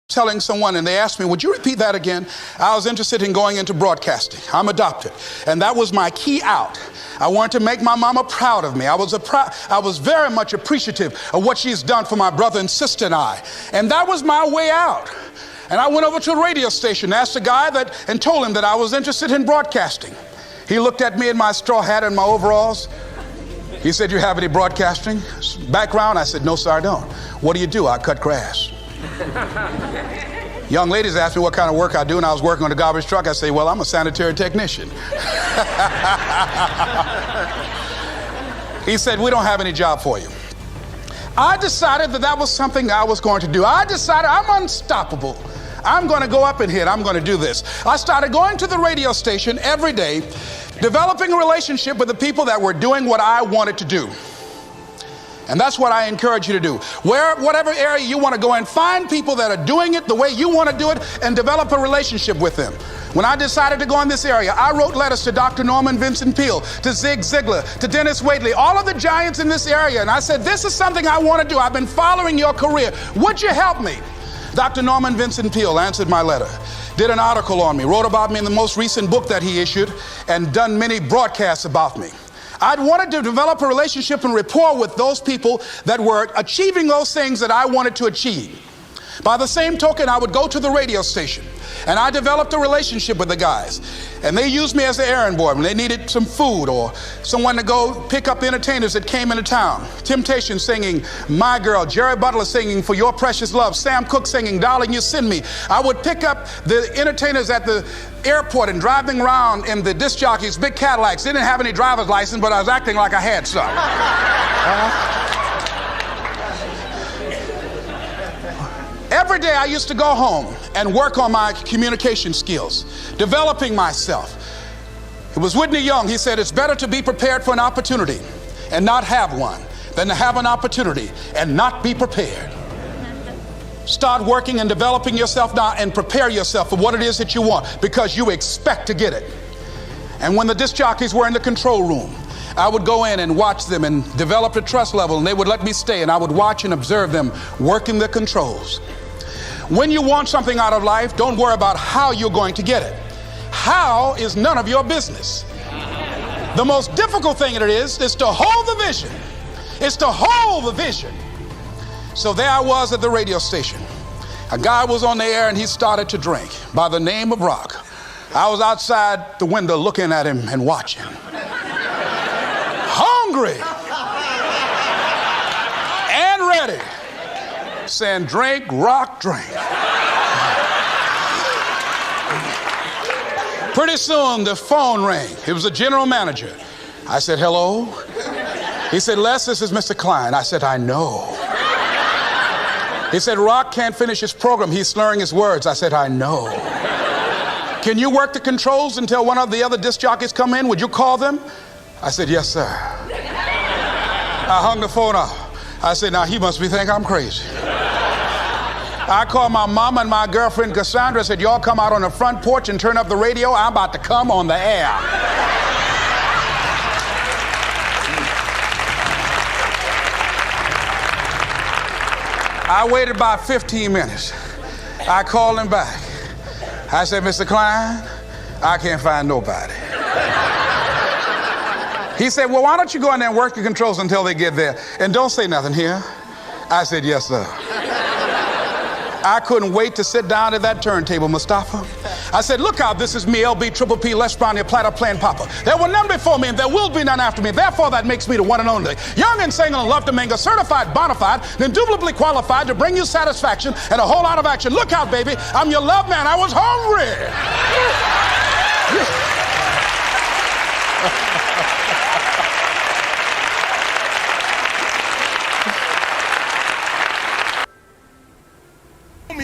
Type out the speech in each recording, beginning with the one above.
telling someone and they asked me, would you repeat that again? I was interested in going into broadcasting. I'm adopted. And that was my key out. I wanted to make my mama proud of me. I was very much appreciative of what she's done for my brother and sister and I. And that was my way out. And I went over to a radio station, asked a guy and told him that I was interested in broadcasting. He looked at me in my straw hat and my overalls. He said, you have any broadcasting background? I said, no, sir, I don't. What do you do? I cut grass. Young ladies asked me what kind of work I do, and I was working on a garbage truck. I say, well, I'm a sanitary technician. He said, we don't have any job for you. I decided that was something I was going to do. I decided I'm unstoppable. I'm going to go up in here and I'm going to do this. I started going to the radio station every day, developing a relationship with the people that were doing what I wanted to do. And that's what I encourage you to do. Whatever area you want to go in, find people that are doing it the way you want to do it and develop a relationship with them. When I decided to go in this area, I wrote letters to Dr. Norman Vincent Peale, to Zig Ziglar, to Dennis Waitley, all of the giants in this area. And I said, this is something I want to do. I've been following your career. Would you help me? Dr. Norman Vincent Peale answered my letter, did an article on me, wrote about me in the most recent book that he issued, and done many broadcasts about me. I'd wanted to develop a relationship and rapport with those people that were achieving those things that I wanted to achieve. By the same token, I would go to the radio station and I developed a relationship with the guys. And they used me as an errand boy when they needed some food or someone to go pick up entertainers that came into town. Temptation singing My Girl, Jerry Butler singing For Your Precious Love, Sam Cooke singing Darling You Send Me. I would pick up the entertainers at the airport and drive them around in the disc jockeys, big Cadillacs. They didn't have any driver's license, but I was acting like I had some. Every day I used to go home and work on my communication skills, developing myself. It was Whitney Young. He said, it's better to be prepared for an opportunity and not have one than to have an opportunity and not be prepared. Start working and developing yourself now and prepare yourself for what it is that you want, because you expect to get it. And when the disc jockeys were in the control room, I would go in and watch them and develop a trust level, and they would let me stay, and I would watch and observe them working the controls. When you want something out of life, don't worry about how you're going to get it. How is none of your business. The most difficult thing it is to hold the vision. It's to hold the vision. So there I was at the radio station. A guy was on the air and he started to drink by the name of Rock. I was outside the window looking at him and watching. Hungry and ready, saying, drink, Rock, drink. Pretty soon the phone rang. It was the general manager. I said, hello. He said, Les, this is Mr. Klein. I said, I know. He said, Rock can't finish his program. He's slurring his words. I said, I know. Can you work the controls until one of the other disc jockeys come in? Would you call them? I said, yes, sir. I hung the phone up. I said, now he must be thinking I'm crazy. I called my mama and my girlfriend Cassandra. I said, y'all come out on the front porch and turn up the radio. I'm about to come on the air. I waited about 15 minutes. I called him back. I said, Mr. Klein, I can't find nobody. He said, well, why don't you go in there and work the controls until they get there? And don't say nothing here. I said, yes, sir. I couldn't wait to sit down at that turntable, Mustafa. I said, look out, this is me, LB, Triple P, Les Brown, your platter playing Papa. There were none before me and there will be none after me. Therefore, that makes me the one and only. Young and single and love to mingle, certified, bona fide, indubitably qualified to bring you satisfaction and a whole lot of action. Look out, baby, I'm your love man. I was hungry.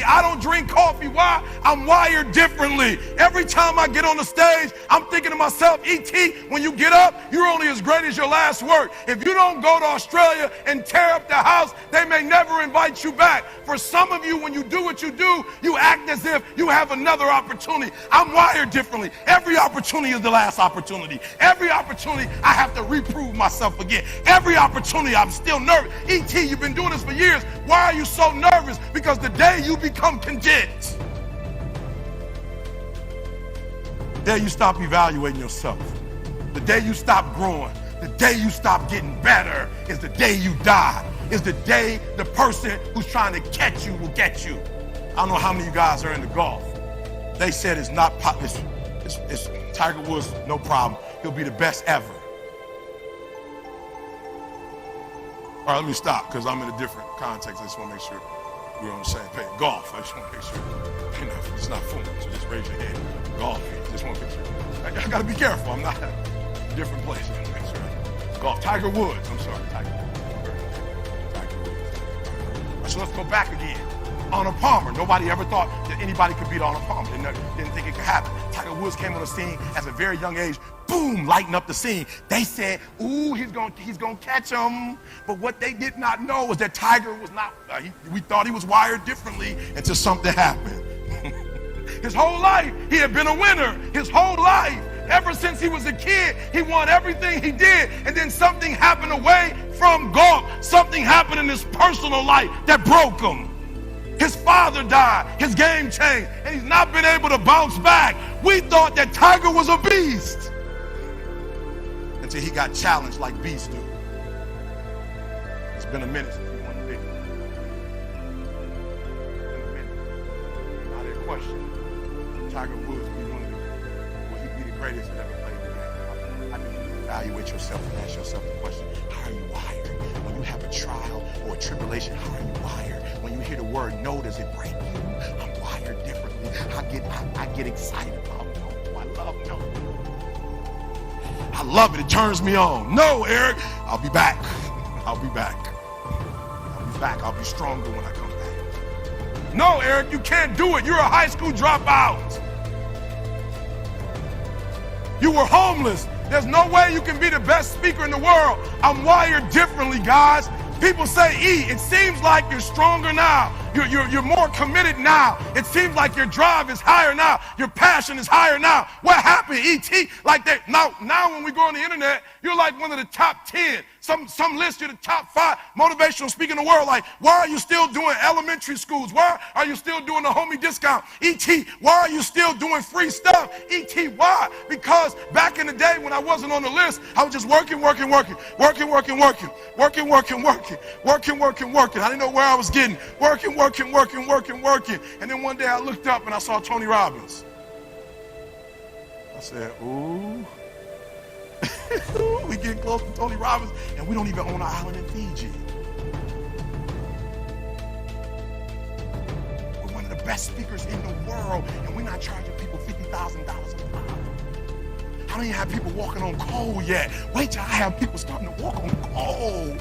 I don't drink coffee. Why? I'm wired differently. Every time I get on the stage, I'm thinking to myself, E.T., when you get up, you're only as great as your last work. If you don't go to Australia and tear up the house, they may never invite you back. For some of you, when you do what you do, you act as if you have another opportunity. I'm wired differently. Every opportunity is the last opportunity. Every opportunity, I have to reprove myself again. Every opportunity, I'm still nervous. E.T., you've been doing this for years. Why are you so nervous? Because the day you become become content. The day you stop evaluating yourself, the day you stop growing, the day you stop getting better is the day you die. Is the day the person who's trying to catch you will get you. I don't know how many of you guys are into golf. They said it's not it's Tiger Woods, no problem. He'll be the best ever. All right, let me stop because I'm in a different context. I just want to make sure we're on the same page. Golf, I just want to make sure it's not fooling. So just raise your hand. Golf, just want to make sure. I got to be careful. I'm not in a different place. I want to make sure. Golf, Tiger Woods. I'm sorry, Tiger Woods. So let's go back again. Arnold Palmer. Nobody ever thought that anybody could beat Arnold Palmer. Didn't think it could happen. Tiger Woods came on the scene at a very young age. Boom, lighting up the scene. They said, ooh, he's gonna catch him. But what they did not know was that Tiger was not, we thought he was wired differently until something happened. His whole life, he had been a winner. His whole life, ever since he was a kid, he won everything he did. And then something happened away from golf. Something happened in his personal life that broke him. His father died, his game changed, and he's not been able to bounce back. We thought that Tiger was a beast until he got challenged like beasts do. It's been a minute since he won the big one. It's been a minute. Not a question. Tiger Woods will he be the greatest that ever played the game? I need you to evaluate yourself and ask yourself the question, how are you wired? When you have a trial or a tribulation, how are you wired? When you hear the word no, does it break you? I'm wired differently. I get excited about no. I love no. I love it. It turns me on. No, Eric, I'll be back. I'll be back. I'll be back. I'll be stronger when I come back. No, Eric, you can't do it. You're a high school dropout. You were homeless. There's no way you can be the best speaker in the world. I'm wired differently, guys. People say, E, it seems like you're stronger now. You're more committed now. It seems like your drive is higher now. Your passion is higher now. What happened, E.T.? Like that. Now when we go on the internet, you're like one of the top 10. Some list you the top 5 motivational speakers in the world. Like, why are you still doing elementary schools? Why are you still doing the homie discount? E.T., why are you still doing free stuff? E.T., why? Because back in the day when I wasn't on the list, I was just working. I didn't know where I was getting. Working. And then one day I looked up and I saw Tony Robbins. I said, ooh. We getting close to Tony Robbins, and we don't even own an island in Fiji. We're one of the best speakers in the world, and we're not charging people $50,000 a pop. I don't even have people walking on coal yet. Wait till I have people starting to walk on coal.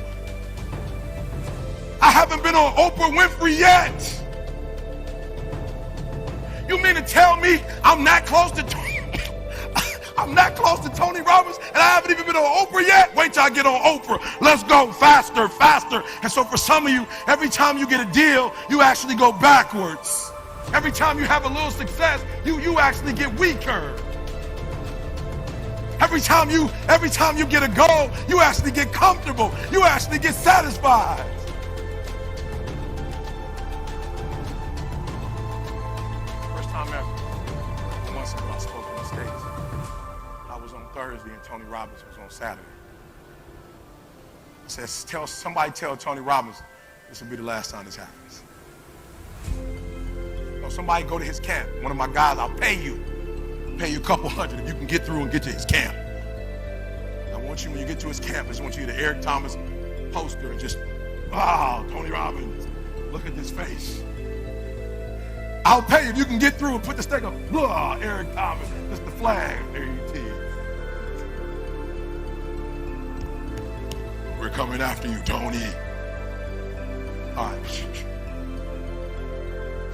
I haven't been on Oprah Winfrey yet. You mean to tell me I'm not close to Tony Robbins, and I haven't even been on Oprah yet? Wait till I get on Oprah. Let's go faster. And so for some of you, every time you get a deal, you actually go backwards. Every time you have a little success, you actually get weaker. Every time you get a goal, you actually get comfortable. You actually get satisfied. First time ever. Once I spoke in the States. I was on Thursday and Tony Robbins was on Saturday. I said, somebody tell Tony Robbins this will be the last time this happens. No, somebody go to his camp. One of my guys, I'll pay you. Pay you a couple hundred if you can get through and get to his camp. I want you, when you get to his camp, I just want you to get the Eric Thomas poster and just, Tony Robbins, look at this face. I'll pay you if you can get through and put the stake up. Eric Thomas, just the flag. There you see. We're coming after you, Tony. All right. So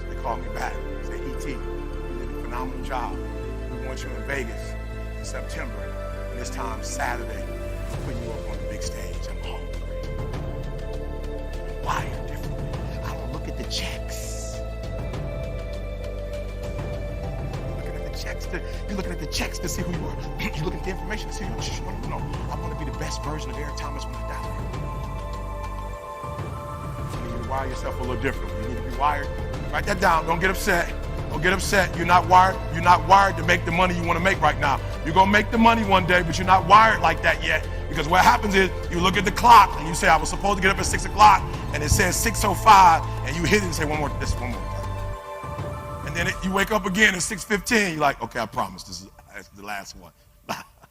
they called me back. Say, E.T., you did a phenomenal job. We want you in Vegas in September. And this time, Saturday, I'm putting you up on the big stage. I'm hungry. I'm wired differently. I don't look at the checks. You're looking at the checks to see who you are. You're looking at the information to see who you are. No. I want to be the best version of Eric Thomas when I die. You need to wire yourself a little differently. You need to be wired Write that down. Don't get upset. Don't get upset. You're not wired to make the money you want to make right now. You're going to make the money one day, but you're not wired like that yet. Because what happens is you look at the clock and you say, I was supposed to get up at 6 o'clock, and it says 6:05, and you hit it and say, one more. And then you wake up again at 6:15. You're like, okay, I promise this is the last one.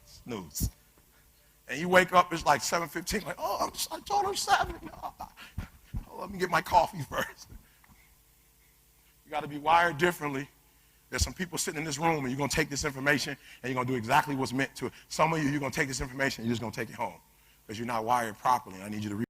Snooze. And you wake up, it's like 7:15, like, oh, I told her 7. Oh, let me get my coffee first. You got to be wired differently. There's some people sitting in this room, and you're going to take this information, and you're going to do exactly what's meant to it. Some of you, you're going to take this information, and you're just going to take it home because you're not wired properly. I need you to